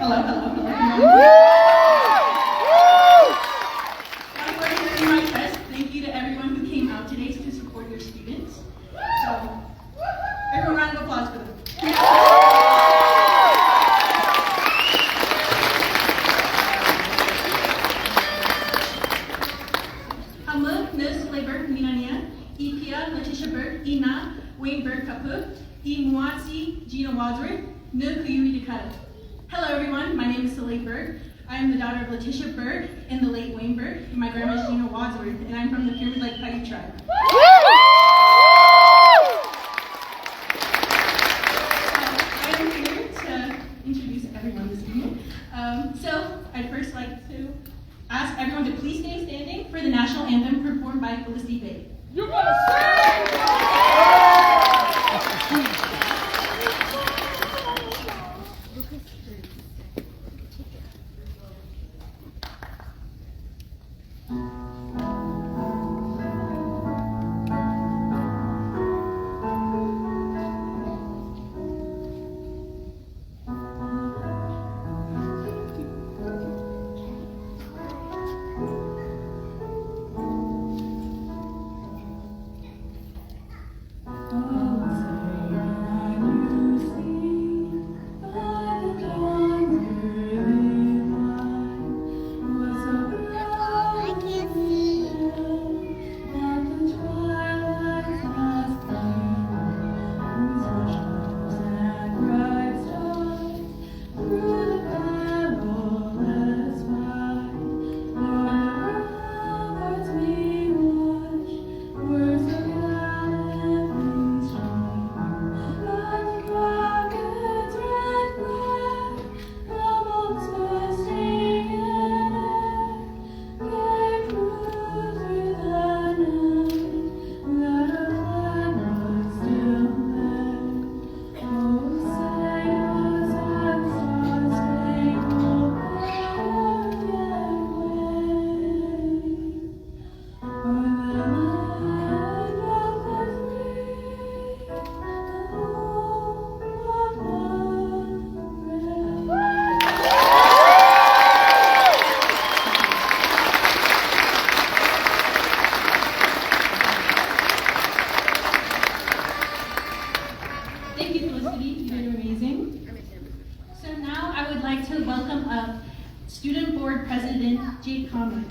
Hello, hello, hello. Before I begin my test, thank you to everyone who came out today to support your students. So, everyone, round of applause for them. Hamuk Nus Leberg Minania, Ipia Letitia Berg, Ina, Wayne Berg Kapu, Muatsi Gina Wadsworth, Nukuyui Dakota. Hello everyone, my name is Soleil Berg. I am the daughter of Letitia Berg and the late Wayne Berg, and my grandma is Gina Wadsworth, and I'm from the Pyramid Lake Paiute tribe. I am here to introduce everyone this evening. So I'd first like to ask everyone to please stay standing for the national anthem performed by Felicity Bay. You gotta sing! Thank you, Felicity. You did amazing. So now I would like to welcome up Student Board President Jake Conway.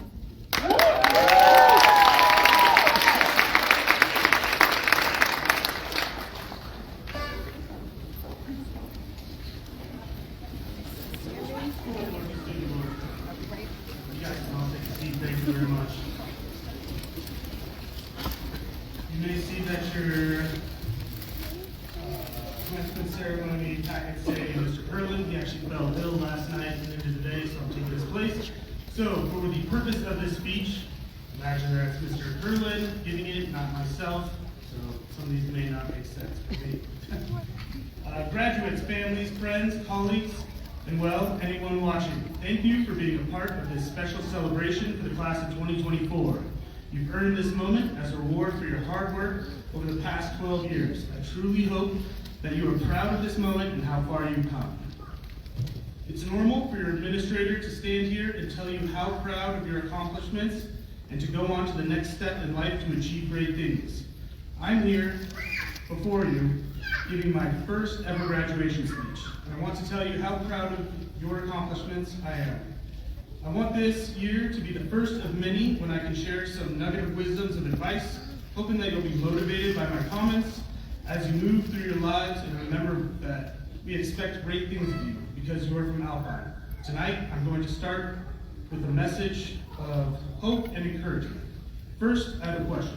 Thank you very much. You may see that your commencement ceremony packet say Mr. Perlin. He actually fell ill last night and into today, so I'm taking his place. So, for the purpose of this speech, imagine that's Mr. Perlin giving it, not myself. So, some of these may not make sense for me. Graduates, families, friends, colleagues, and well, anyone watching, thank you for being a part of this special celebration for the class of 2024. You've earned this moment as a reward for your hard work over the past 12 years. I truly hope that you are proud of this moment and how far you've come. It's normal for your administrator to stand here and tell you how proud of your accomplishments and to go on to the next step in life to achieve great things. I'm here before you giving my first ever graduation speech. And I want to tell you how proud of your accomplishments I am. I want this year to be the first of many when I can share some nugget of wisdoms of advice, hoping that you'll be motivated by my comments as you move through your lives, and remember that we expect great things of you because you are from Alpine. Tonight, I'm going to start with a message of hope and encouragement. First, I have a question.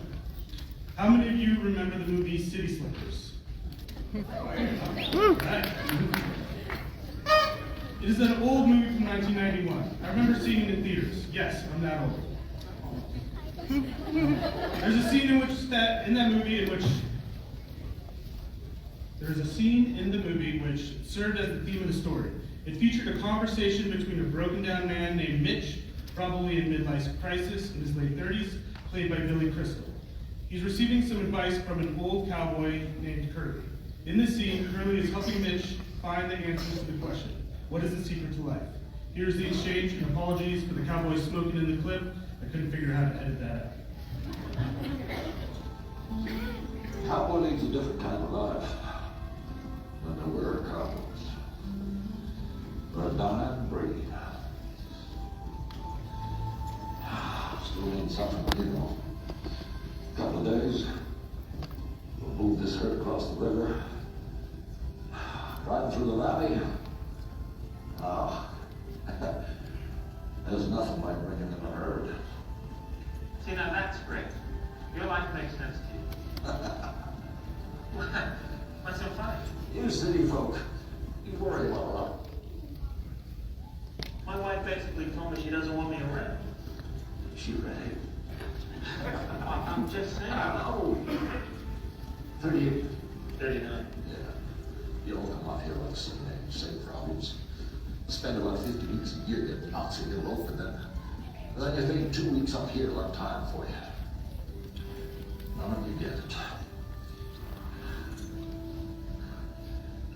How many of you remember the movie City Slickers? Right. It is an old movie from 1991. I remember seeing it in theaters. Yes, I'm that old. There's a scene in the movie which served as the theme of the story. It featured a conversation between a broken down man named Mitch, probably in midlife crisis in his late 30s, played by Billy Crystal. He's receiving some advice from an old cowboy named Curly. In this scene, Curly is helping Mitch find the answers to the question, What is the secret to life? Here's the exchange, and apologies for the cowboy smoking in the clip. I couldn't figure out how to edit that out. Cowboy leads a different kind of life than there were cowboys. They're a dying breed. Still means something, you know. A couple of days, we'll move this herd across the river, driving through the valley. There's nothing like bringing in a herd. See, now that's great. Your life makes sense to you. What's so funny? You city folk, you worry about a lot. My wife basically told me she doesn't want me around. She ready? I'm just saying. How old are you? 38. 39. Yeah. You all come out here like the same problems. Spend about 50 weeks a year getting out in Europe, and then you think 2 weeks up here will have time for you. None of you get it.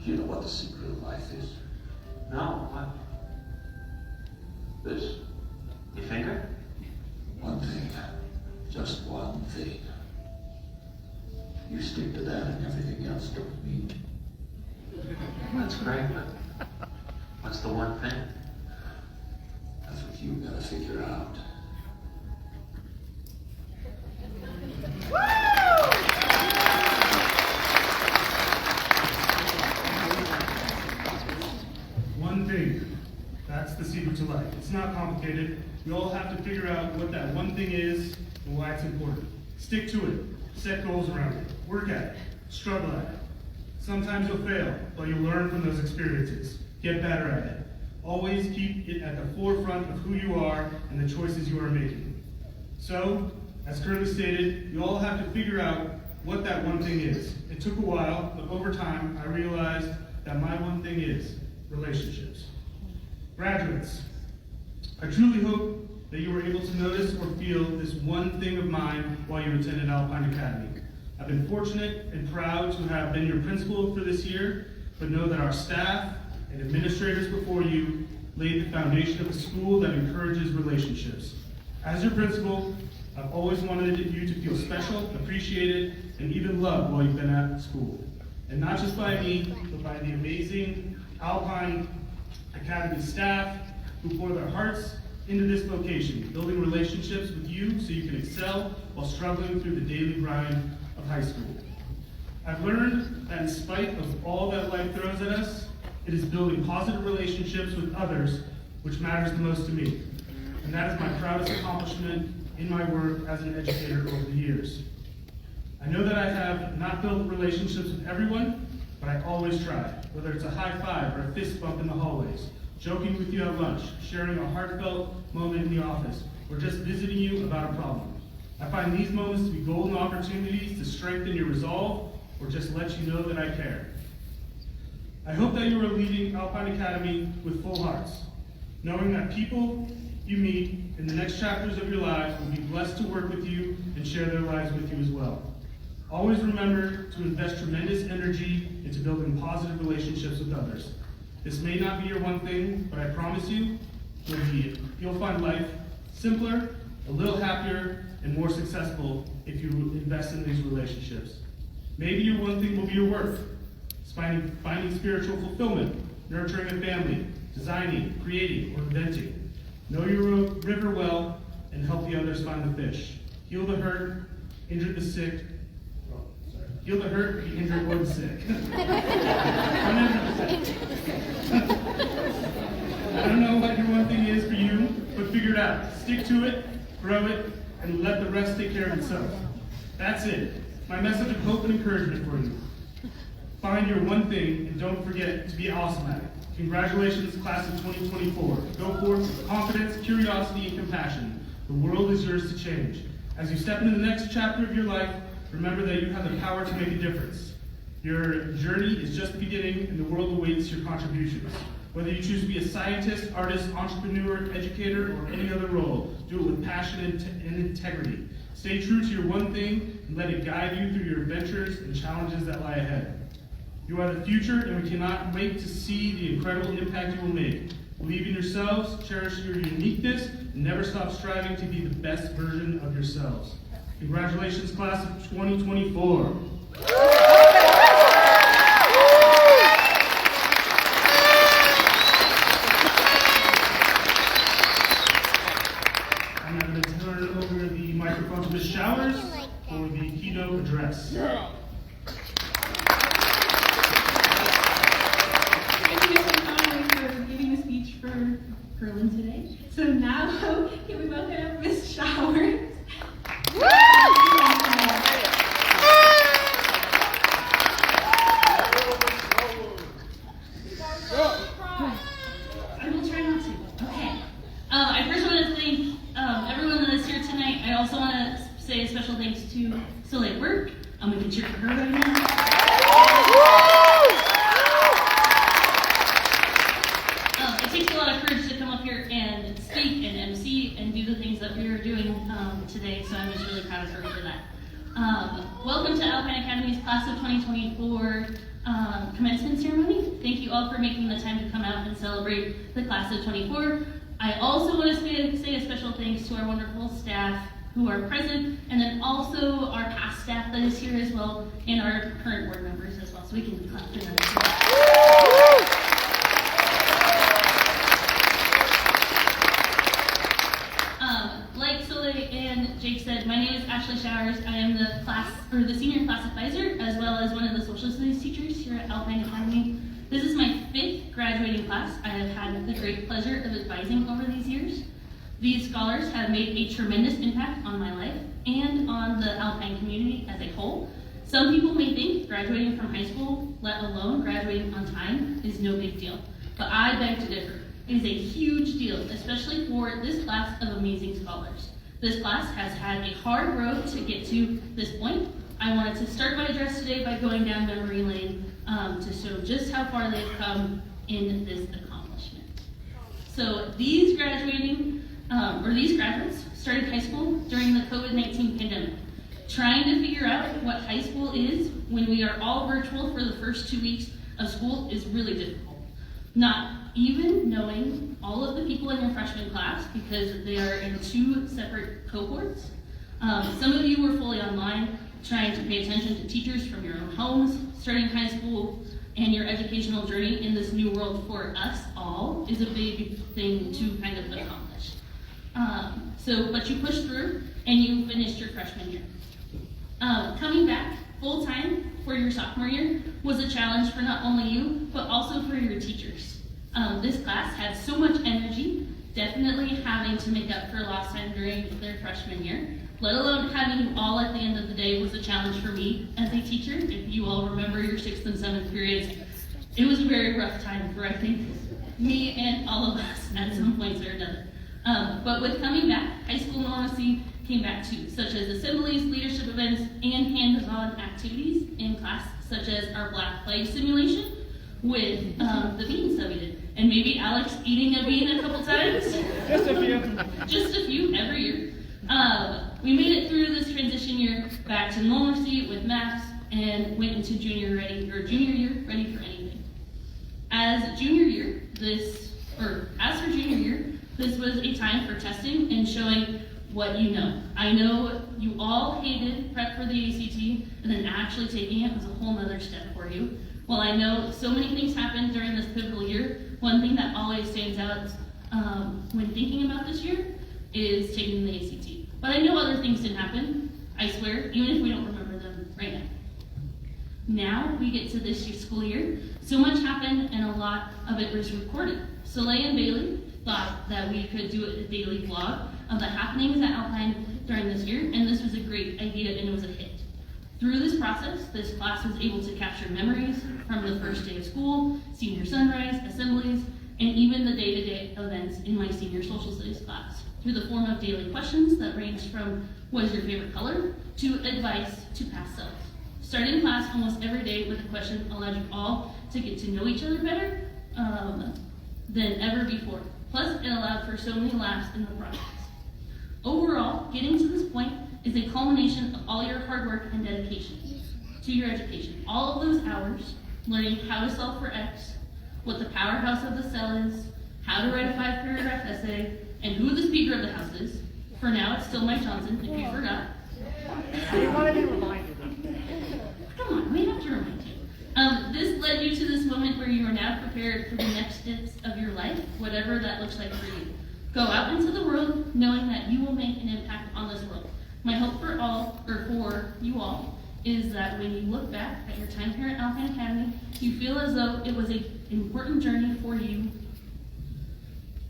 You know what the secret of life is? No, what? This. Your finger? One thing. Just one thing. You stick to that and everything else don't mean. That's great, but what's the one thing? That's what you gotta figure out. One thing. That's the secret to life. It's not complicated. You all have to figure out what that one thing is and why it's important. Stick to it. Set goals around it. Work at it. Struggle at it. Sometimes you'll fail, but you'll learn from those experiences. Get better at it. Always keep it at the forefront of who you are and the choices you are making. So, as currently stated, you all have to figure out what that one thing is. It took a while, but over time, I realized that my one thing is relationships. Graduates, I truly hope that you were able to notice or feel this one thing of mine while you attended Alpine Academy. I've been fortunate and proud to have been your principal for this year, but know that our staff and administrators before you laid the foundation of a school that encourages relationships. As your principal, I've always wanted you to feel special, appreciated, and even loved while you've been at school. And not just by me, but by the amazing Alpine Academy staff who pour their hearts into this vocation, building relationships with you so you can excel while struggling through the daily grind of high school. I've learned that in spite of all that life throws at us, it is building positive relationships with others which matters the most to me. And that is my proudest accomplishment in my work as an educator over the years. I know that I have not built relationships with everyone, but I always try, whether it's a high five or a fist bump in the hallways, joking with you at lunch, sharing a heartfelt moment in the office, or just visiting you about a problem. I find these moments to be golden opportunities to strengthen your resolve or just let you know that I care. I hope that you are leaving Alpine Academy with full hearts, knowing that people you meet in the next chapters of your lives will be blessed to work with you and share their lives with you as well. Always remember to invest tremendous energy into building positive relationships with others. This may not be your one thing, but I promise you, you'll be it. You'll find life simpler, a little happier, and more successful if you invest in these relationships. Maybe your one thing will be your work, finding spiritual fulfillment, nurturing a family, designing, creating, or inventing. Know your river well and help the others find the fish. Heal the hurt, injure the sick. Heal the hurt, the injured, or the sick. I don't know what your one thing is for you, but figure it out. Stick to it, grow it, and let the rest take care of itself. That's it. My message of hope and encouragement for you. Find your one thing and don't forget to be awesome at it. Congratulations, class of 2024. Go forth with confidence, curiosity, and compassion. The world is yours to change. As you step into the next chapter of your life, remember that you have the power to make a difference. Your journey is just beginning and the world awaits your contributions. Whether you choose to be a scientist, artist, entrepreneur, educator, or any other role, do it with passion and integrity. Stay true to your one thing and let it guide you through your adventures and challenges that lie ahead. You are the future, and we cannot wait to see the incredible impact you will make. Believe in yourselves, cherish your uniqueness, and never stop striving to be the best version of yourselves. Congratulations, class of 2024. I'm now going to turn over the microphone to Ms. Showers for the keynote address. Thank you, Mr. Conway, for giving the speech for Curlin today. So now, can we welcome Ms. Showers? I will try not to. Okay. I first want to thank everyone that is here tonight. I also want to say a special thanks to Soleil Burke. I'm going to cheer for her right now. It takes a lot of courage to come up here and speak and MC and do the things that we are doing today, so I'm just really proud of her for that. Welcome to Alpine Academy's Class of 2024 commencement ceremony. Thank you all for making the time to come out and celebrate the Class of 24. I also want to say a special thanks to our wonderful staff who are present, and then also our past staff that is here as well, and our current board members as well, so we can clap for them as well. Like Soleil and Jake said, my name is Ashley Showers. I am the senior class advisor, as well as one of the social studies teachers here at Alpine Academy. This is my 5th graduating class. I have had the great pleasure of advising over these years. These scholars have made a tremendous impact on my life and on the Alpine community as a whole. Some people may think graduating from high school, let alone graduating on time, is no big deal, but I beg to differ. It is a huge deal, especially for this class of amazing scholars. This class has had a hard road to get to this point. I wanted to start my address today by going down memory lane to show just how far they've come in this accomplishment. So these graduates started high school during the COVID-19 pandemic. Trying to figure out what high school is when we are all virtual for the first 2 weeks of school is really difficult. Not even knowing all of the people in your freshman class because they are in 2 separate cohorts. Some of you were fully online, trying to pay attention to teachers from your own homes, starting high school, and your educational journey in this new world for us all is a big thing to kind of accomplish. But you pushed through and you finished your freshman year. Coming back full-time for your sophomore year was a challenge for not only you, but also for your teachers. This class had so much energy, definitely having to make up for lost time during their freshman year, let alone having you all at the end of the day was a challenge for me as a teacher. If you all remember your 6th and 7th periods, it was a very rough time for, I think, me and all of us at some points or another. But with coming back, high school normalcy came back too, such as assemblies, leadership events, and hands-on activities in class, such as our Black Plague simulation with the beans that we did. And maybe Alex eating a bean a couple times. Just a few. Just a few every year. We made it through this transition year back to normalcy with math and went into junior year ready for anything. As for junior year, this was a time for testing and showing what you know. I know you all hated prep for the ACT, and then actually taking it was a whole nother step for you. While I know so many things happened during this pivotal year, one thing that always stands out when thinking about this year is taking the ACT. But I know other things didn't happen, I swear, even if we don't remember them right now. Now we get to this year's school year. So much happened and a lot of it was recorded. Soleil and Bailey thought that we could do a daily vlog of the happenings at Alpine during this year, and this was a great idea and it was a hit. Through this process, this class was able to capture memories from the first day of school, senior sunrise, assemblies, and even the day-to-day events in my senior social studies class, through the form of daily questions that ranged from what is your favorite color to advice to past self. Starting class almost every day with a question allowed you all to get to know each other better than ever before. Plus, it allowed for so many laughs in the process. Overall, getting to this point is a culmination of all your hard work and dedication to your education. All of those hours learning how to solve for x, what the powerhouse of the cell is, how to write a 5-paragraph essay, and who the Speaker of the House is. For now, it's still Mike Johnson, if you forgot. I didn't want to be reminded. Come on, we have to remind you. This led you to this moment where you are now prepared for the next steps of your life, whatever that looks like for you. Go out into the world knowing that you will make an impact on this world. My hope for you all, is that when you look back at your time here at Alpine Academy, you feel as though it was an important journey for you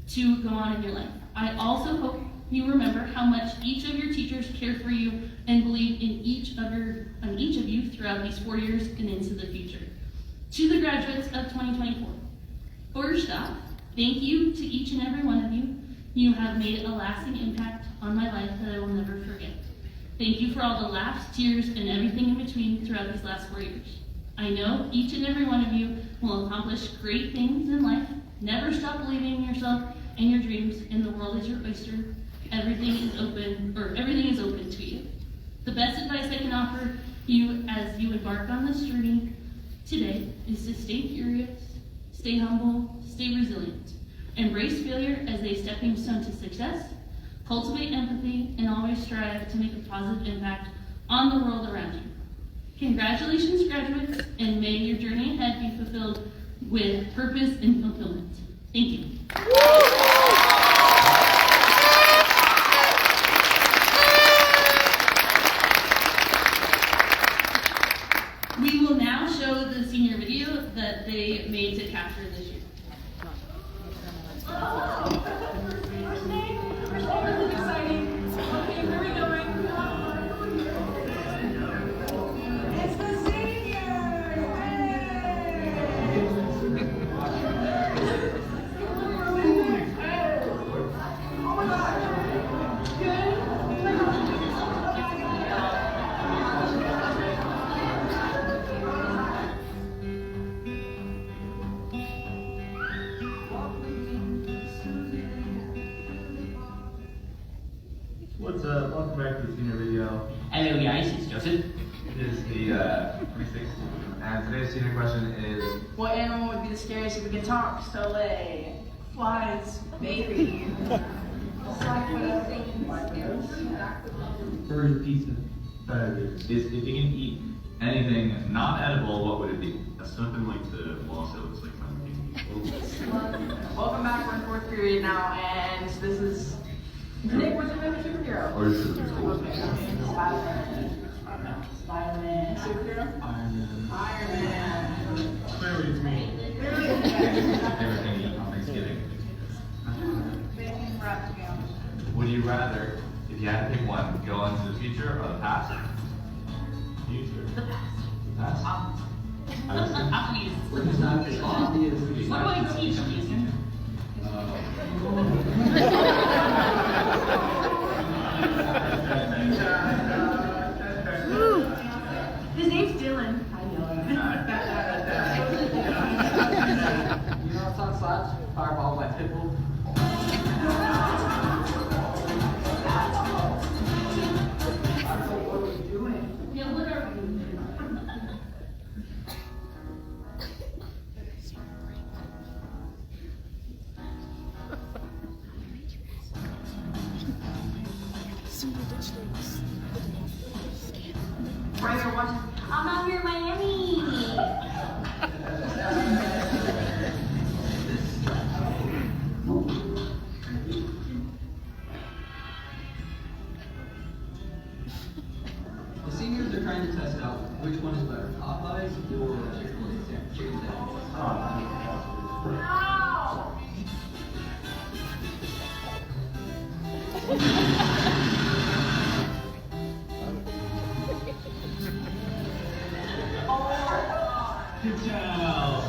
to go on in your life. I also hope you remember how much each of your teachers care for you and believe in each of you throughout these 4 years and into the future. To the graduates of 2024, first off, thank you to each and every one of you. You have made a lasting impact on my life that I will never forget. Thank you for all the laughs, tears, and everything in between throughout these last 4 years. I know each and every one of you will accomplish great things in life. Never stop believing in yourself and your dreams, and the world is your oyster. Everything is open to you. The best advice I can offer you as you embark on this journey today is to stay curious, stay humble, stay resilient. Embrace failure as a stepping stone to success, cultivate empathy, and always strive to make a positive impact on the world around you. Congratulations, graduates, and may your journey ahead be fulfilled with purpose and fulfillment. Thank you. We will now show the senior video that they made to capture this year. First name? This is exciting. Okay, where are we going? It's the seniors! Hey! Oh my God! Good? What's up? Welcome back to the senior video. Hello guys, it's Joseph. It is the 26th, and today's senior question is, What animal would be the scariest if we could talk? Soleil. Flies. Baby. bird pizza. If you can eat anything not edible, what would it be? Something like the wall, so it's like Welcome back. We're in 4th period now, and this is Nick. What's your favorite superhero? Or is it cool? Okay. Spider-Man. Superhero? Iron Man. Clearly it's me. Favorite thing to eat on Thanksgiving? Bacon wrapped together. Would you rather, if you had to pick one, go into the future or the past? Future. The past. The past? Obvious. It's not as obvious. What do I teach you? His name's Dylan. You know what's on slots? Fireball by Pitbull. What are we doing? Yeah, what are we? Right, watching. I'm out here in Miami. The seniors are trying to test out which one is better, Popeyes or chicken sandwich. Good job!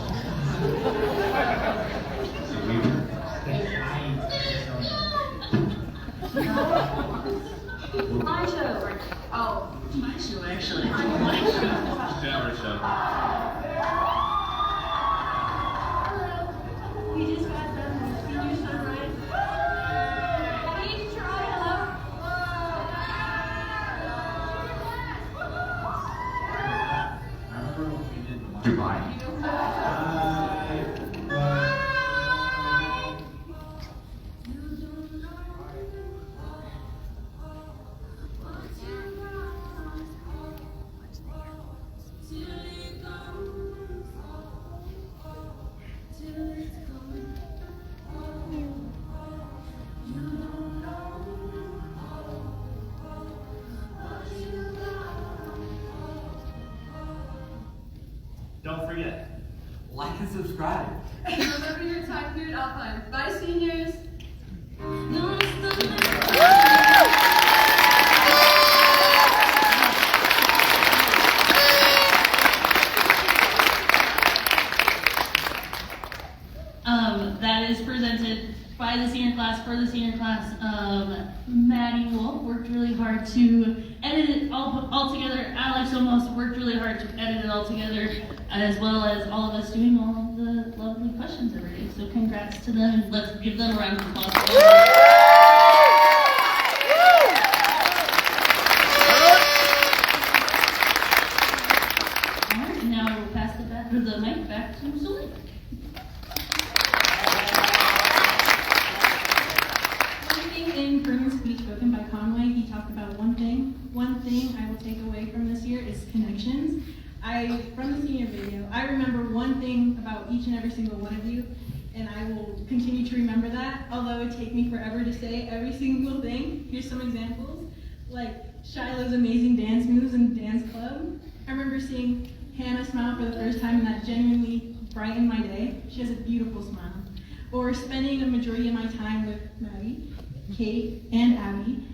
My show. Oh. My show, actually. My show. Shower show. We just got done with senior sunrise. Hey, teacher, hello. Dubai. bad. And remember your time here at Alpine. Bye, seniors. That is presented by the senior class for the senior class. Maddie Wolf worked really hard to edit it all together. Alex almost worked really hard to edit it all together, as well as all of us doing all of the lovely questions every day. So congrats to them, and let's give them a round of applause. All right, now we'll pass the mic back to Sully. In Kerman's speech spoken by Conway, he talked about one thing. One thing I will take away from this year is connections. From the senior video, I remember one thing about each and every single one of you, and I will continue to remember that, although it take me forever to say every single thing. Here's some examples, like Shiloh's amazing dance moves in dance club. I remember seeing Hannah smile for the first time, and that genuinely brightened my day. She has a beautiful smile. Or spending a majority of my time with Maddie, Kate, and Abby.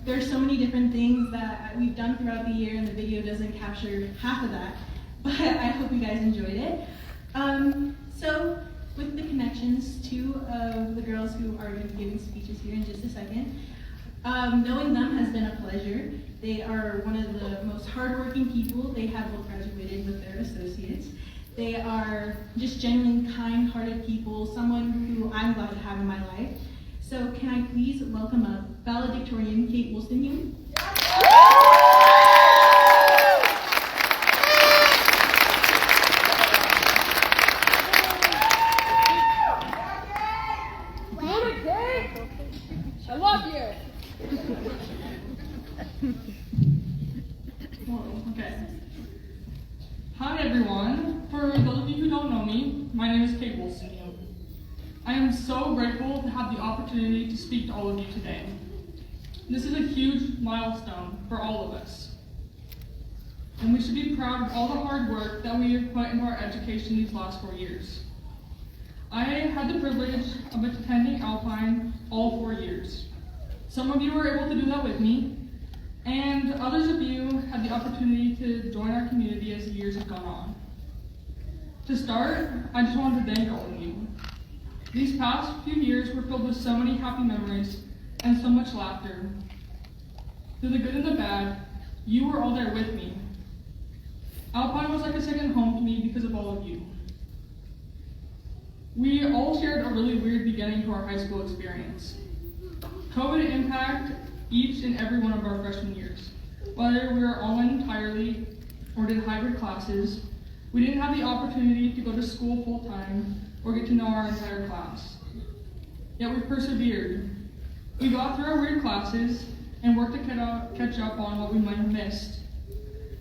There's so many different things that we've done throughout the year, and the video doesn't capture half of that, but I hope you guys enjoyed it. So, with the connections, two of the girls who are going to be giving speeches here in just a second, knowing them has been a pleasure. They are one of the most hardworking people. They have both graduated with their associates. They are just genuine, kind-hearted people, someone who I'm glad to have in my life. So can I please welcome up valedictorian Kate Wilson-Young? I love you. Whoa, okay. Hi everyone. For those of you who don't know me, my name is Kate Wilson. I am so grateful to have the opportunity to speak to all of you today. This is a huge milestone for all of us. And we should be proud of all the hard work that we have put into our education these last 4 years. I had the privilege of attending Alpine all 4 years. Some of you were able to do that with me, and others of you had the opportunity to join our community as the years have gone on. To start, I just wanted to thank all of you. These past few years were filled with so many happy memories and so much laughter. Through the good and the bad, you were all there with me. Alpine was like a second home to me because of all of you. We all shared a really weird beginning to our high school experience. COVID impacted each and every one of our freshman years. Whether we were online entirely or did hybrid classes, we didn't have the opportunity to go to school full-time or get to know our entire class. Yet we persevered. We got through our weird classes and worked to catch up on what we might have missed.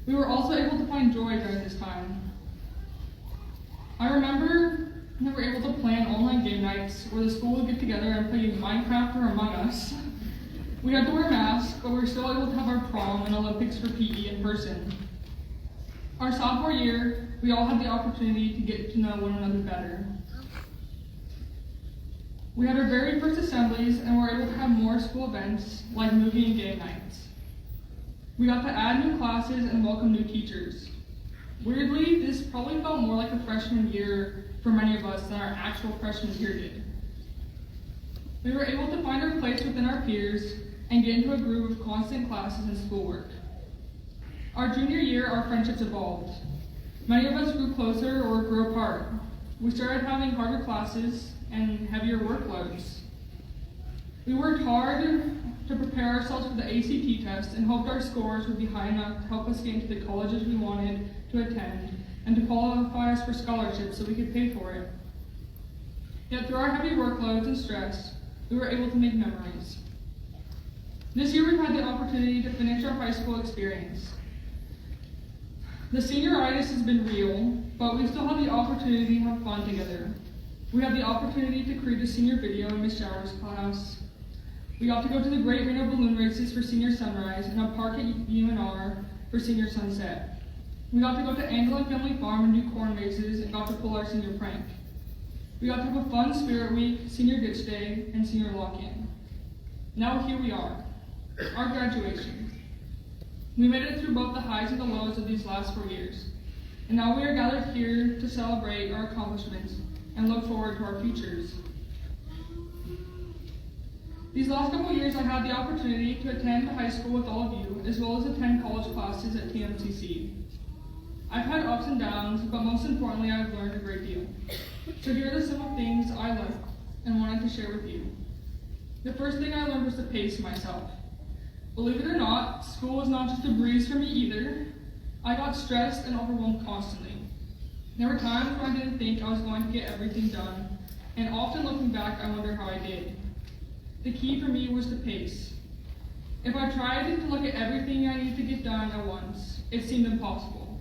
We were also able to find joy during this time. I remember we were able to plan online game nights where the school would get together and play Minecraft or Among Us. We had to wear masks, but we were still able to have our prom and Olympics for PE in person. Our sophomore year, we all had the opportunity to get to know one another better. We had our very first assemblies and were able to have more school events like movie and game nights. We got to add new classes and welcome new teachers. Weirdly, this probably felt more like a freshman year for many of us than our actual freshman year did. We were able to find our place within our peers and get into a groove of constant classes and schoolwork. Our junior year, our friendships evolved. Many of us grew closer or grew apart. We started having harder classes and heavier workloads. We worked hard to prepare ourselves for the ACT test and hoped our scores would be high enough to help us get into the colleges we wanted to attend and to qualify us for scholarships so we could pay for it. Yet through our heavy workloads and stress, we were able to make memories. This year we've had the opportunity to finish our high school experience. The senioritis has been real, but we still have the opportunity to have fun together. We had the opportunity to create a senior video in Miss Shower's class. We got to go to the Great Reno balloon races for senior sunrise and a park at UNR for senior sunset. We got to go to Anglin Family Farm and do corn mazes and got to pull our senior prank. We got to have a fun spirit week, senior ditch day, and senior lock-in. Now here we are, our graduation. We made it through both the highs and the lows of these last 4 years. And now we are gathered here to celebrate our accomplishments and look forward to our futures. These last couple years I had the opportunity to attend high school with all of you, as well as attend college classes at TMCC. I've had ups and downs, but most importantly I've learned a great deal. So here are the simple things I learned and wanted to share with you. The first thing I learned was to pace myself. Believe it or not, school was not just a breeze for me either. I got stressed and overwhelmed constantly. There were times when I didn't think I was going to get everything done, and often looking back, I wonder how I did. The key for me was to pace. If I tried to look at everything I needed to get done at once, it seemed impossible.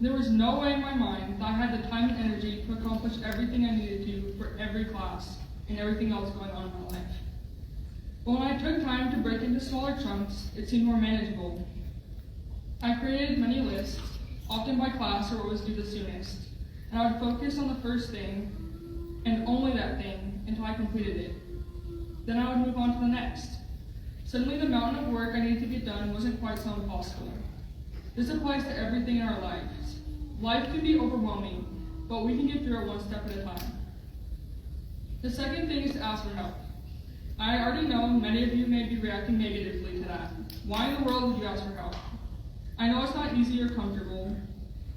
There was no way in my mind that I had the time and energy to accomplish everything I needed to for every class and everything else going on in my life. But when I took time to break into smaller chunks, it seemed more manageable. I created many lists, often by class or what was due the soonest, and I would focus on the first thing, and only that thing, until I completed it. Then I would move on to the next. Suddenly the mountain of work I needed to get done wasn't quite so impossible. This applies to everything in our lives. Life can be overwhelming, but we can get through it one step at a time. The second thing is to ask for help. I already know many of you may be reacting negatively to that. Why in the world would you ask for help? I know it's not easy or comfortable.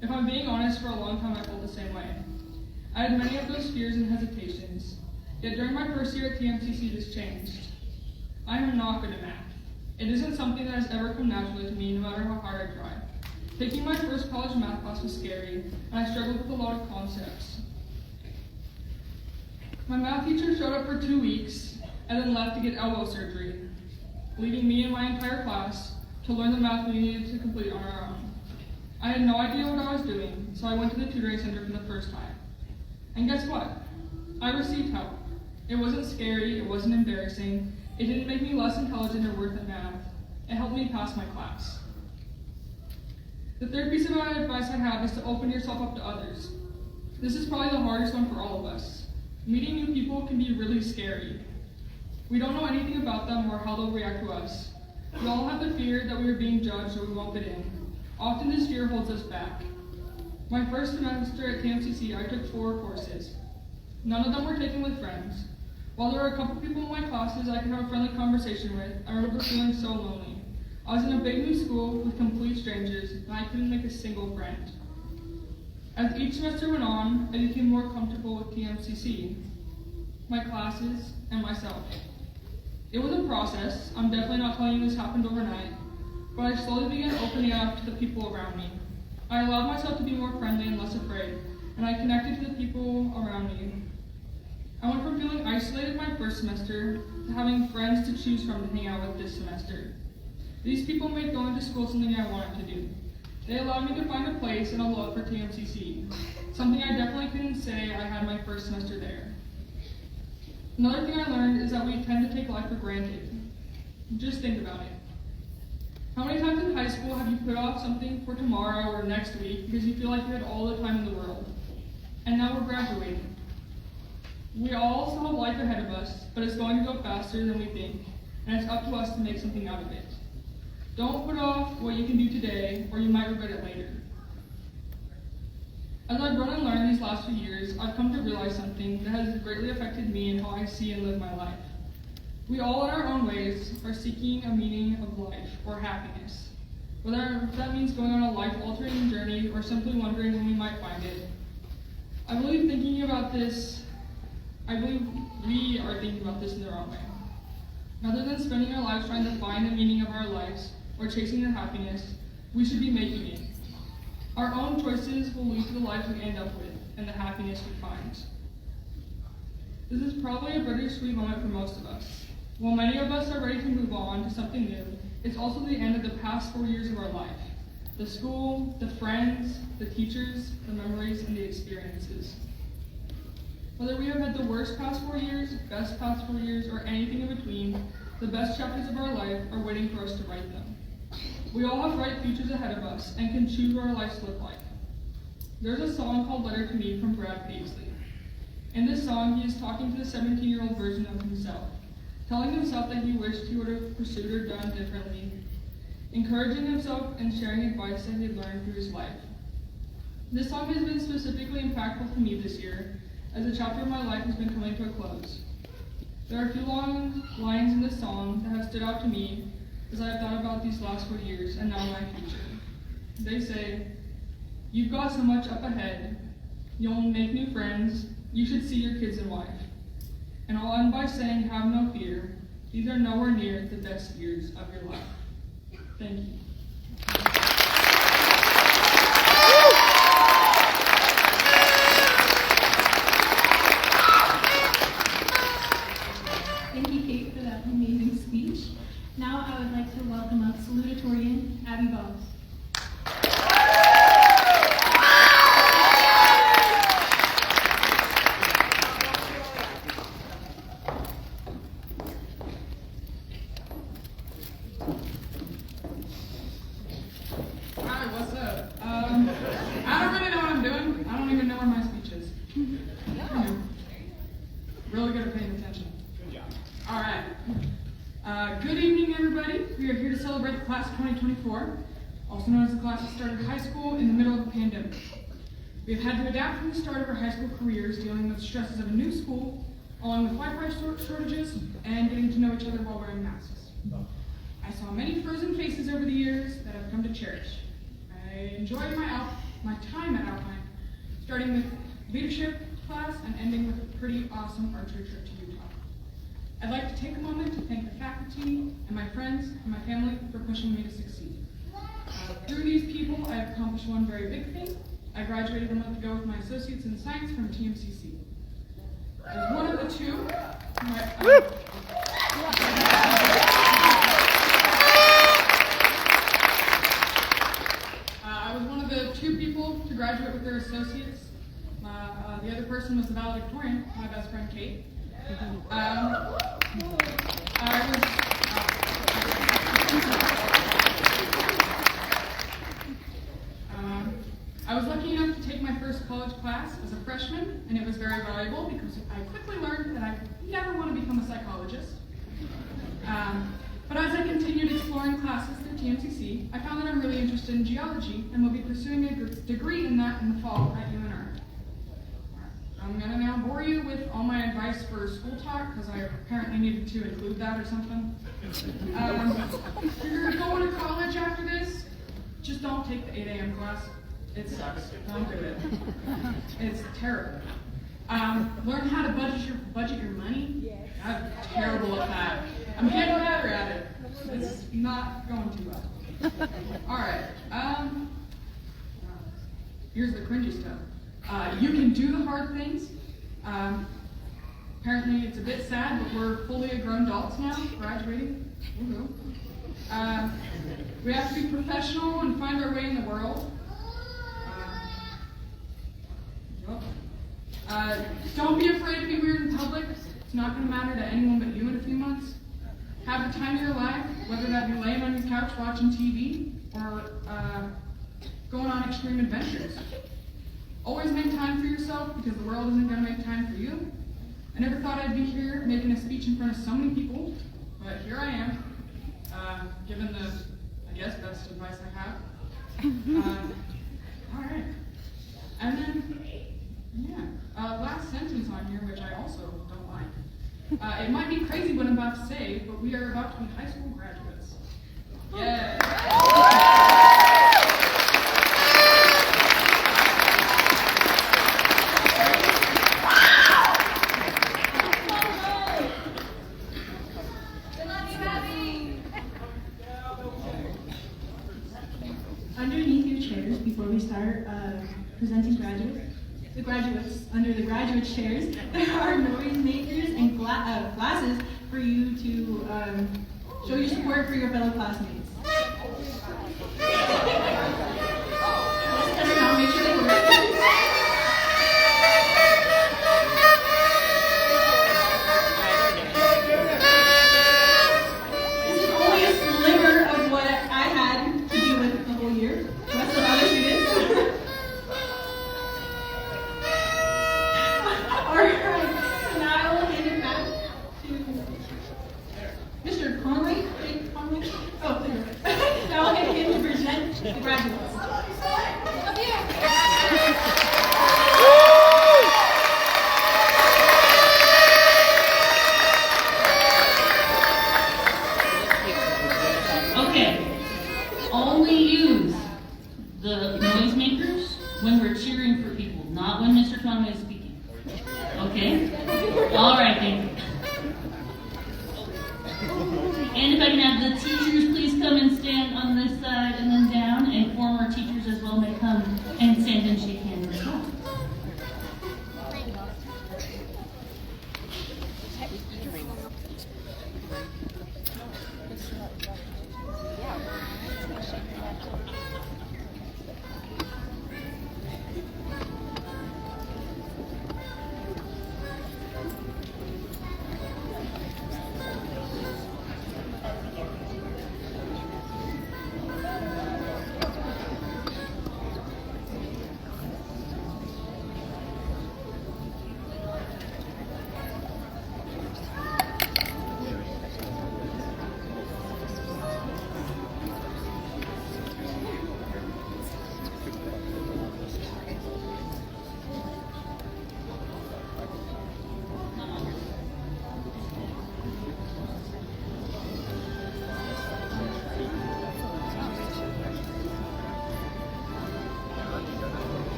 If I'm being honest, for a long time I felt the same way. I had many of those fears and hesitations, yet during my first year at TMCC this changed. I am not good at math. It isn't something that has ever come naturally to me, no matter how hard I try. Taking my first college math class was scary, and I struggled with a lot of concepts. My math teacher showed up for 2 weeks, and then left to get elbow surgery, leaving me and my entire class to learn the math we needed to complete on our own. I had no idea what I was doing, so I went to the tutoring center for the first time. And guess what? I received help. It wasn't scary, it wasn't embarrassing, it didn't make me less intelligent or worse at math. It helped me pass my class. The third piece of advice I have is to open yourself up to others. This is probably the hardest one for all of us. Meeting new people can be really scary. We don't know anything about them or how they'll react to us. We all have the fear that we are being judged or we won't fit in. Often this fear holds us back. My first semester at TMCC, I took 4 courses. None of them were taken with friends. While there were a couple people in my classes I could have a friendly conversation with, I remember feeling so lonely. I was in a big new school with complete strangers, and I couldn't make a single friend. As each semester went on, I became more comfortable with TMCC, my classes, and myself. It was a process. I'm definitely not telling you this happened overnight, but I slowly began opening up to the people around me. I allowed myself to be more friendly and less afraid, and I connected to the people around me. I went from feeling isolated my first semester to having friends to choose from to hang out with this semester. These people made going to school something I wanted to do. They allowed me to find a place and a love for TMCC, something I definitely couldn't say I had my first semester there. Another thing I learned is that we tend to take life for granted. Just think about it. How many times in high school have you put off something for tomorrow or next week because you feel like you had all the time in the world? And now we're graduating. We all still have life ahead of us, but it's going to go faster than we think, and it's up to us to make something out of it. Don't put off what you can do today, or you might regret it later. As I've grown and learned these last few years, I've come to realize something that has greatly affected me and how I see and live my life. We all, in our own ways, are seeking a meaning of life or happiness. Whether that means going on a life-altering journey or simply wondering when we might find it. I believe we are thinking about this in the wrong way. Rather than spending our lives trying to find the meaning of our lives or chasing the happiness, we should be making it. Our own choices will lead to the life we end up with and the happiness we find. This is probably a bittersweet moment for most of us. While many of us are ready to move on to something new, it's also the end of the past 4 years of our life. The school, the friends, the teachers, the memories, and the experiences. Whether we have had the worst past 4 years, best past 4 years, or anything in between, the best chapters of our life are waiting for us to write them. We all have bright futures ahead of us and can choose what our lives look like. There's a song called Letter to Me from Brad Paisley. In this song, he is talking to the 17-year-old version of himself, telling himself that he wished he would have pursued or done differently, encouraging himself and sharing advice that he had learned through his life. This song has been specifically impactful to me this year, as a chapter of my life has been coming to a close. There are a few long lines in this song that have stood out to me as I have thought about these last 4 years and now my future. They say, "You've got so much up ahead, you'll make new friends, you should see your kids and wife. And I'll end by saying, have no fear, these are nowhere near the best years of your life." Thank you. Thank you, Kate, for that amazing speech. Now I would like to welcome up salutatorian Abby Boggs. Hi, what's up? I don't really know what I'm doing. I don't even know where my speech is. Really good at paying attention. Good job. All right. Good evening, everybody. We are here to celebrate the class of 2024, also known as the class that started high school in the middle of a pandemic. We have had to adapt from the start of our high school careers, dealing with the stresses of a new school, along with Wi-Fi shortages, and getting to know each other while wearing masks. I saw many frozen faces over the years that I've come to cherish. I enjoyed my time at Alpine, starting with leadership class and ending with a pretty awesome archery trip to Utah. I'd like to take a moment to thank the faculty and my friends and my family for pushing me to succeed. Through these people, I have accomplished one very big thing. I graduated a month ago with my associates in science from TMCC. As one of the two, I was one of the two people to graduate with their associates. The other person was the valedictorian, my best friend Kate. I was lucky enough to take my first college class as a freshman, and it was very valuable because I quickly learned that I never want to become a psychologist. But as I continued exploring classes through TMCC, I found that I'm really interested in geology and will be pursuing a degree in that in the fall at UNR. I'm going to now bore you with all my advice for school talk, because I apparently needed to include that or something. If you're going to college after this, just don't take the 8 a.m. class. It sucks. Don't do it. It's terrible. Learn how to budget your money. I'm terrible at that. I'm getting better at it. It's not going too well. All right. Here's the cringy stuff. You can do the hard things. Apparently it's a bit sad, but we're fully grown adults now, graduating. We have to be professional and find our way in the world. Don't be afraid to be weird in public. It's not going to matter to anyone but you in a few months. Have the time of your life, whether that be laying on your couch watching TV or going on extreme adventures. Always make time for yourself, because the world isn't going to make time for you. I never thought I'd be here making a speech in front of so many people, but here I am, given the, I guess, best advice I have. All right. And then, last sentence on here, which I also don't like. It might be crazy what I'm about to say, but we are about to be high school graduates. Yeah. Underneath your chairs, before we start presenting graduates, under the graduate chairs, there are noisemakers and glasses for you to show your support for your fellow classmates. Let's now make sure they work. This is only a sliver of what I had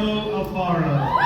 Marlo Alfaro.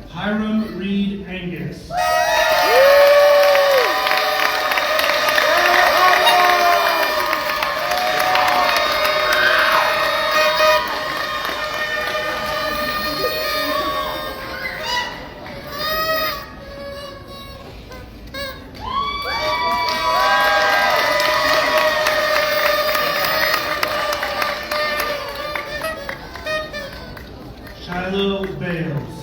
Hiram Reed Angus. Shiloh Bales.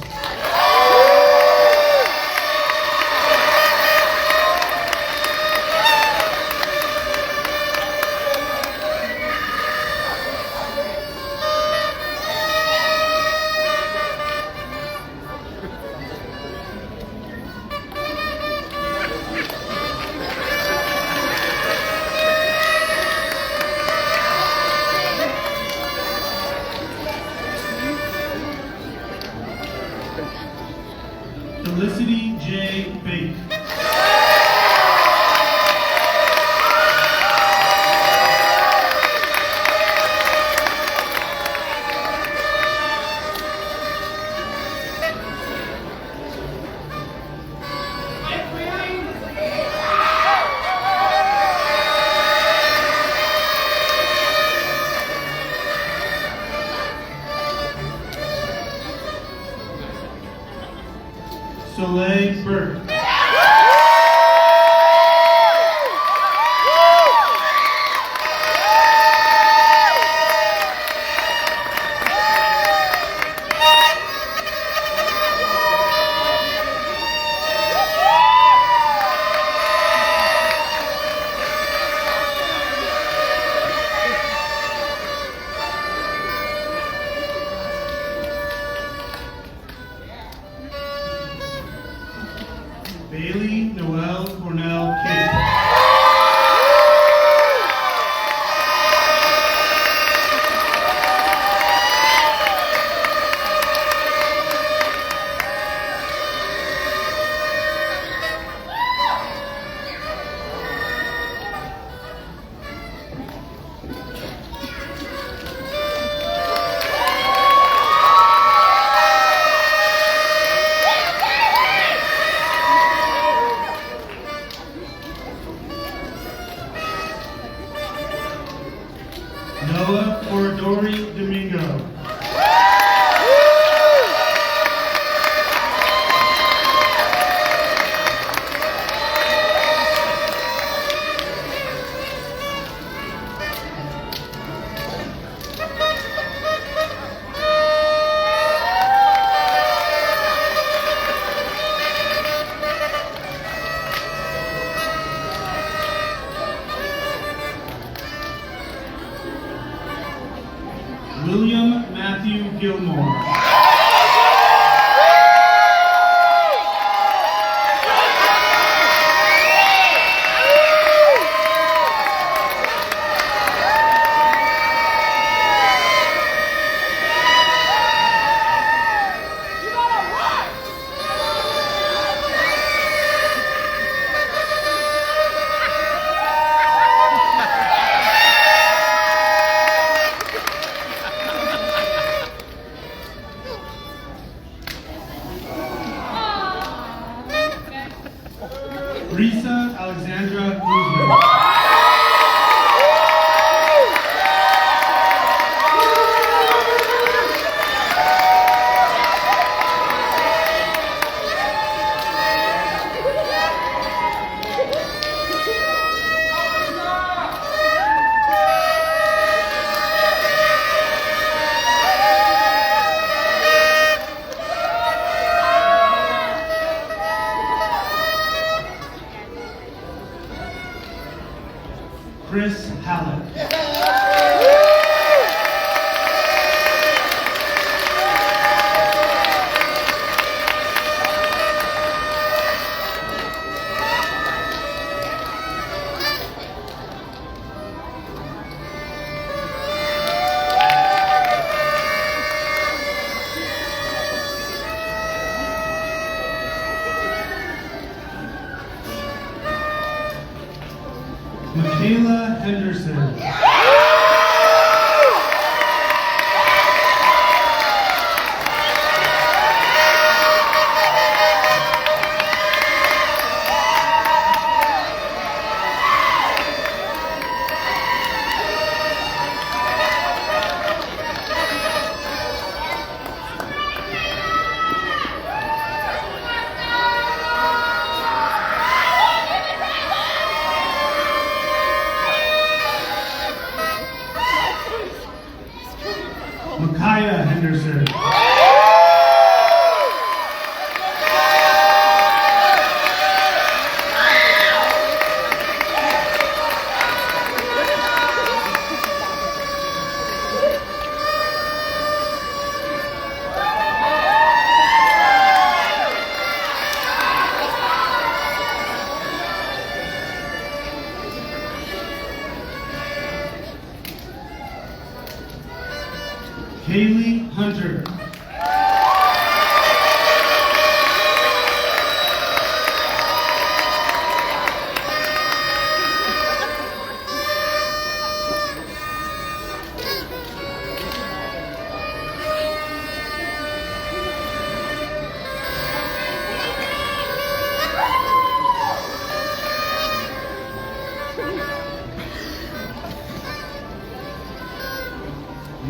Felicity J. Bake. Soleil Burke. Bailey Noel Cornell King. Noah Corridori Domingo. William Matthew Gilmore. Risa Alexandra Guzman. Chris Hallett. Michaela Henderson. Micaiah Henderson. Kaylee Hunter.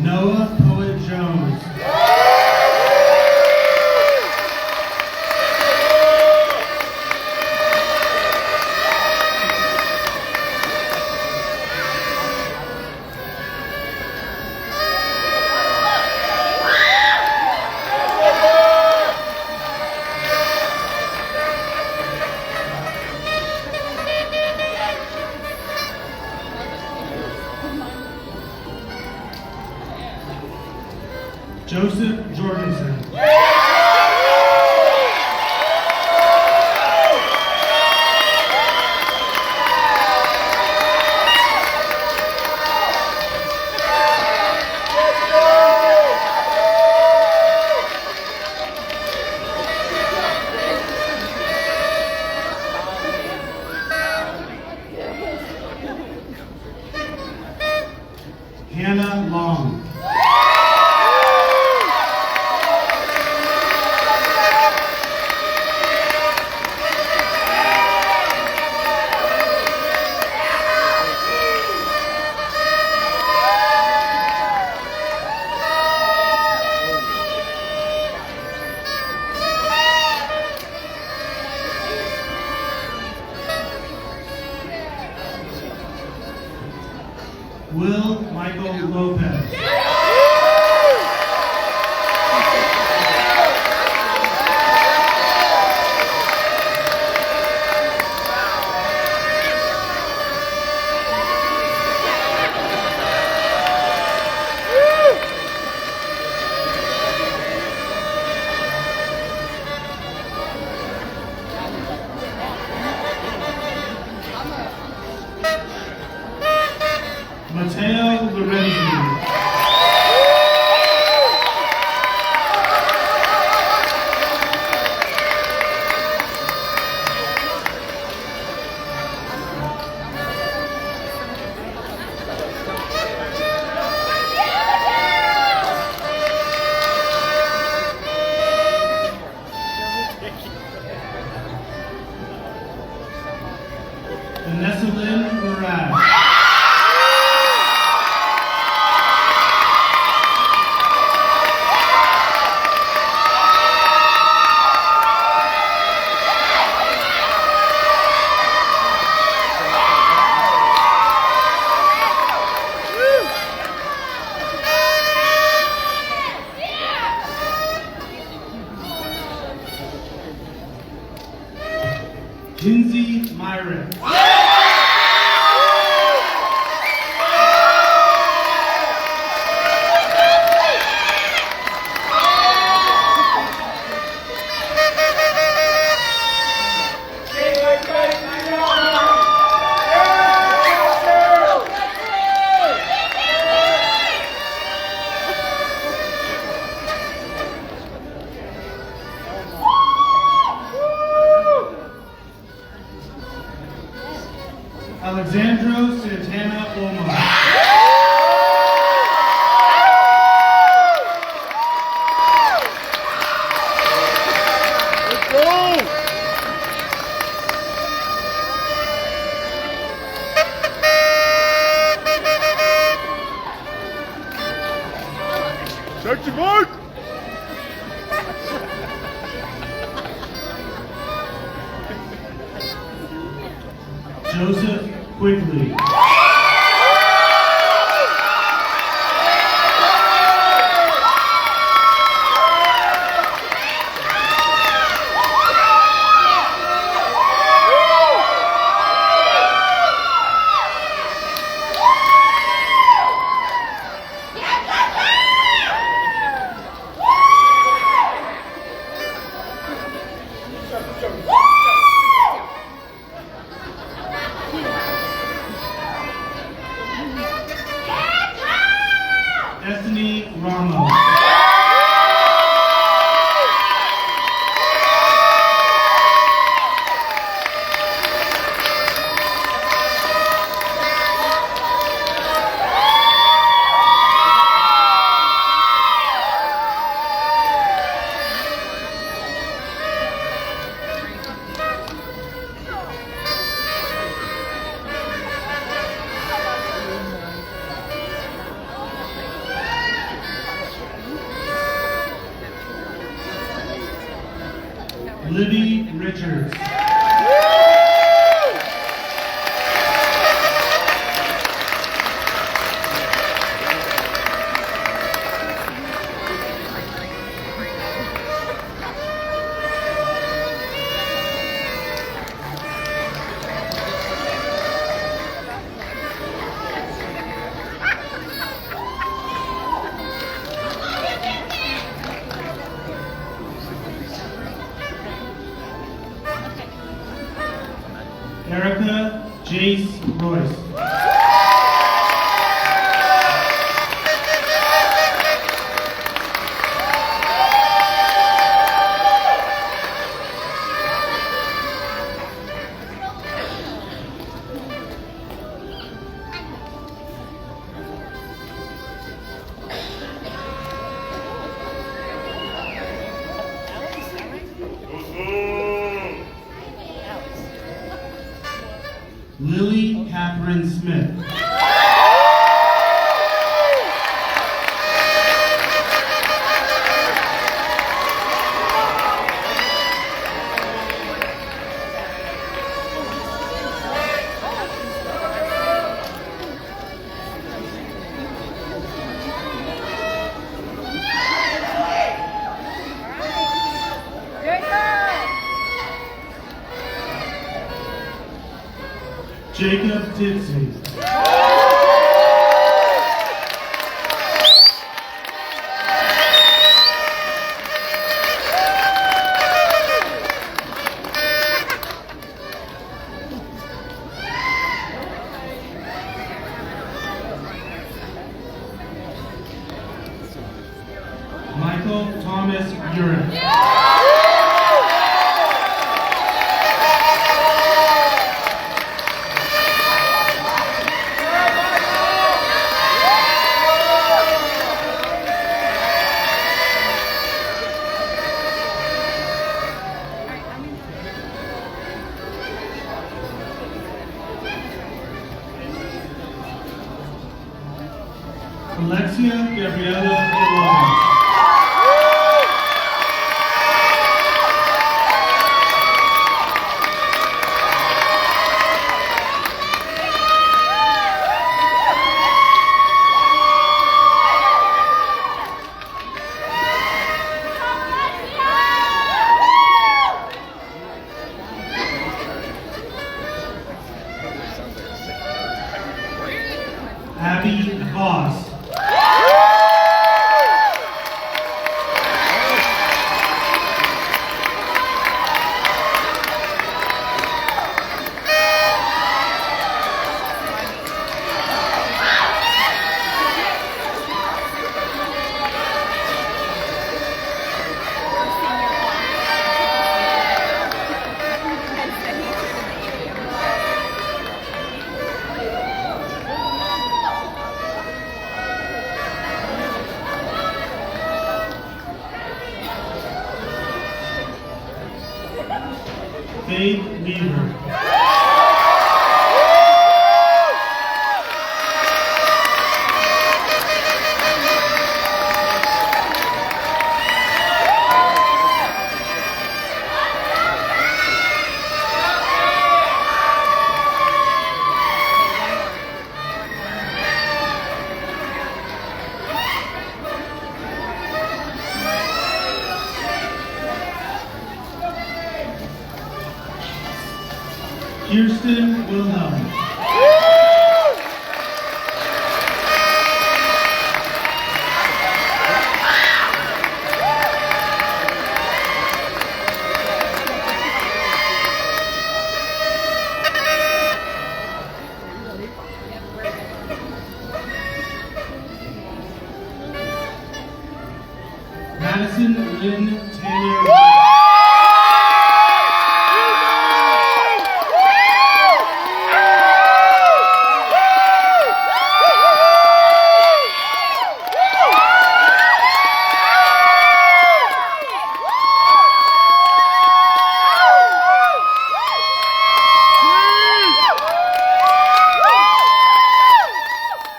Noah Poet Jones. Joseph Jorgensen. Hannah Long. Will Michael Lopez. Mateo Lorenzi. Vanessa Lynn Murad. Santana Olmos. Check your mark! Joseph Quigley. Destiny Ramos. Libby Richards. Erica Jace Royce. Lily Catherine Smith. Jacob Tipsy. Michael Thomas Urich. Alexia Gabriela Alonso. Abby Voss. Faith Weaver. Kirsten Wilhelm. Madison Lynn Taylor.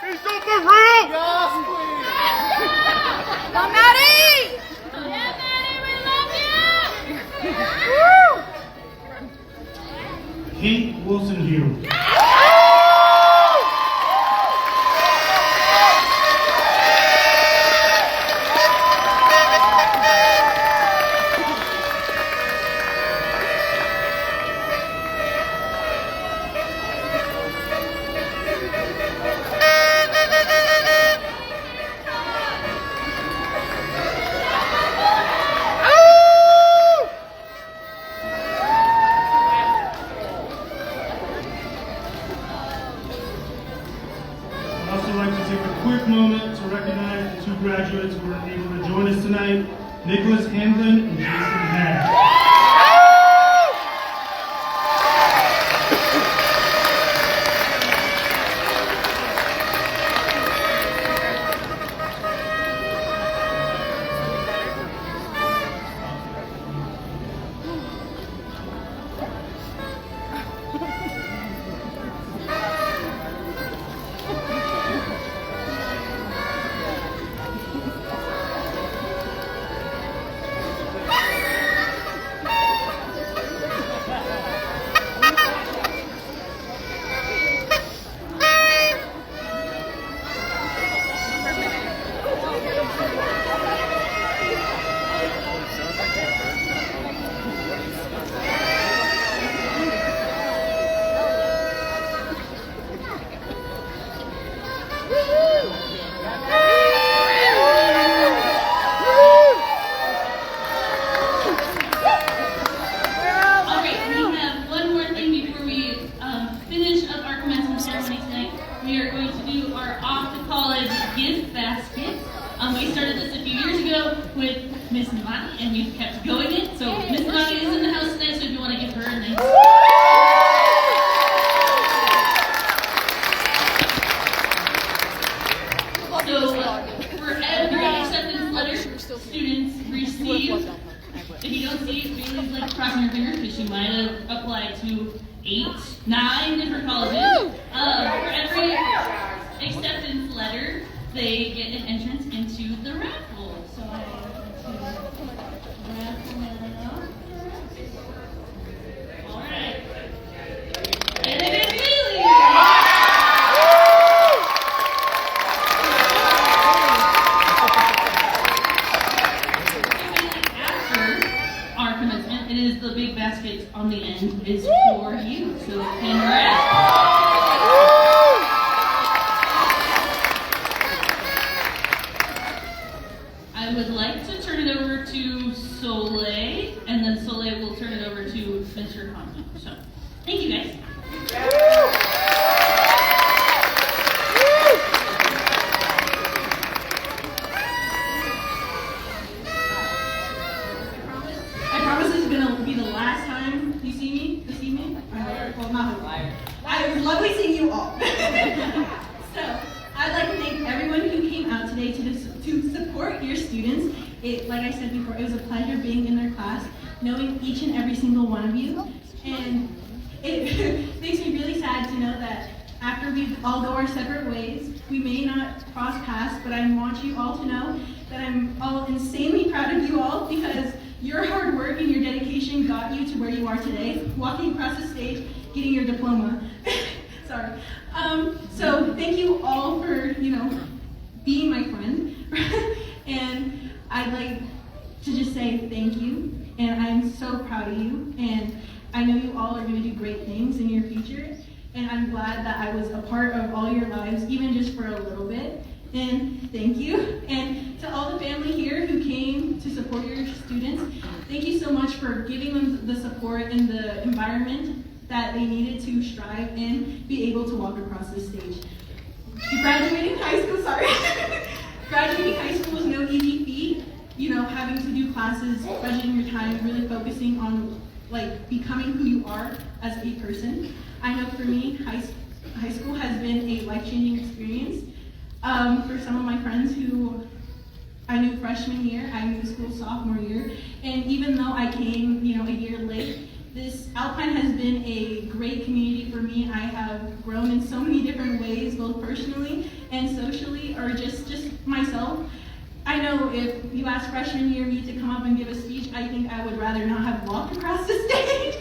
He's so for real! Come, Maddie! Kate Wilson Hugh. I'd also like to take a quick moment to recognize the two graduates who were able to join us tonight, Nicholas Hamlin and Jason Hagg. Alright, we have one more thing before we finish up our commencement ceremony tonight. We are going to do our off to college gift basket. We started this a few years ago with Miss Navani, and we've kept going it. So Miss Navani is in the house tonight, so if you want to give her a nice So for every acceptance letter students receive, if you don't see it, really like crossing your fingers because you might have applied to 8, 9 different colleges. For every acceptance letter, they get an entrance into the raffle. So I have to raffle it out. All right. And it is Haley. After our commencement, it is the big basket on the end is for you. So congrats. I would like to turn it over to Soleil, and then Soleil will turn it over to Mr. Conti. So, thank you guys. I promise this is gonna be the last time you see me this evening. Well, not liar. It was lovely seeing you all. So, I'd like to thank everyone who came out today to support your students. Like I said before, it was a pleasure being in their class. knowing each and every single one of you. And it makes me really sad to know that after we all go our separate ways, we may not cross paths, but I want you all to know that I'm all insanely proud of you all, because your hard work and your dedication got you to where you are today, walking across the stage, getting your diploma. Sorry. So thank you all for, being my friend. And I'd like to just say thank you, and I'm so proud of you, and I know you all are going to do great things in your future, and I'm glad that I was a part of all your lives, even just for a little bit. And thank you. And to all the family here who came to support your students, thank you so much for giving them the support and the environment that they needed to strive and be able to walk across this stage. Graduating high school, graduating high school was no easy feat. Having to do classes, budgeting your time, really focusing on becoming who you are as a person. I know for me, high school has been a life-changing experience. For some of my friends who I knew freshman year, I knew school sophomore year, and even though I came, a year late, this Alpine has been a great community for me. I have grown in so many different ways, both personally and socially, or just myself. I know if you asked freshman year me to come up and give a speech, I think I would rather not have walked across the stage.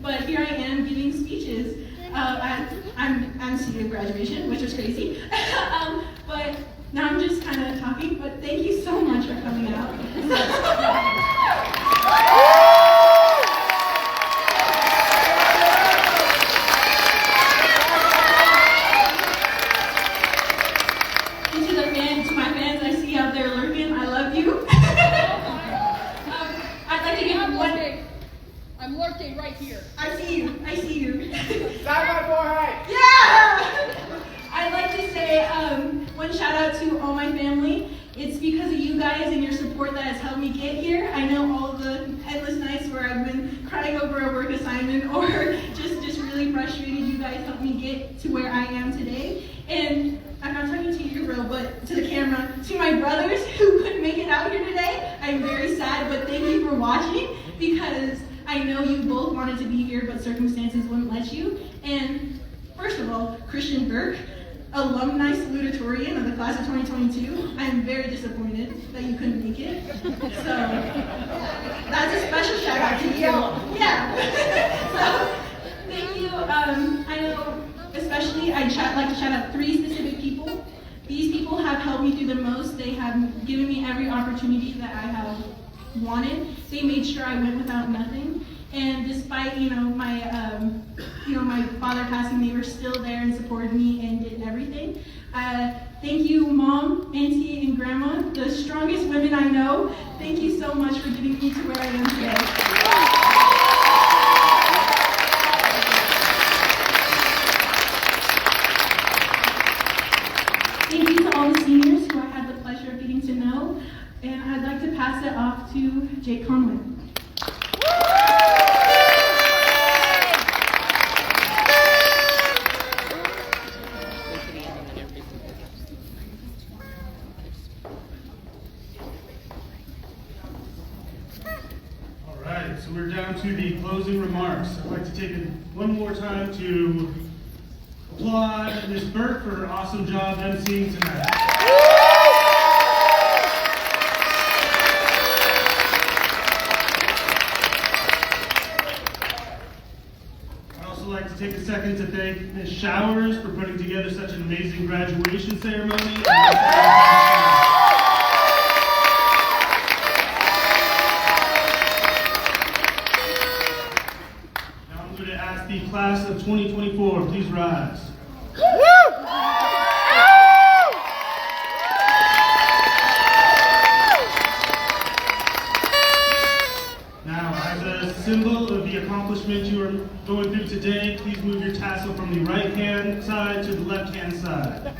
But here I am giving speeches. I'm seated at graduation, which was crazy. But now I'm just kind of talking, but thank you so much for coming out. And to my fans I see out there lurking, I love you. I'd like to give one. I'm lurking right here. I see you. Side by forehead. Yeah! I'd like to say one shout out to all my family. It's because of you guys and your support that has helped me get here. I know all the endless nights where I've been crying over a work assignment or just really frustrated. You guys helped me get to where I am today. And I'm not talking to you, bro, but to the camera. To my brothers who couldn't make it out here today, I'm very sad, but thank you for watching, because I know you both wanted to be here, but circumstances wouldn't let you. And first of all, Christian Burke, alumni salutatorian of the class of 2022, I'm very disappointed that you couldn't make it. So that's a special shout out to you. Yeah. So thank you. I know, especially I'd like to shout out 3 specific people. These people have helped me through the most. They have given me every opportunity that I have wanted. They made sure I went without nothing. And despite, my father passing, they were still there and supported me and did everything. Thank you, Mom, Auntie, and Grandma, the strongest women I know. Thank you so much for getting me to where I am today. Thank you to all the seniors who I had the pleasure of getting to know. And I'd like to pass it off to Jake Conway. So we're down to the closing remarks. I'd like to take it one more time to applaud Ms. Burke for her awesome job emceeing tonight. I'd also like to take a second to thank Ms. Showers for putting together such an amazing graduation ceremony. The class of 2024, please rise. Now, as a symbol of the accomplishment you are going through today, please move your tassel from the right-hand side to the left-hand side.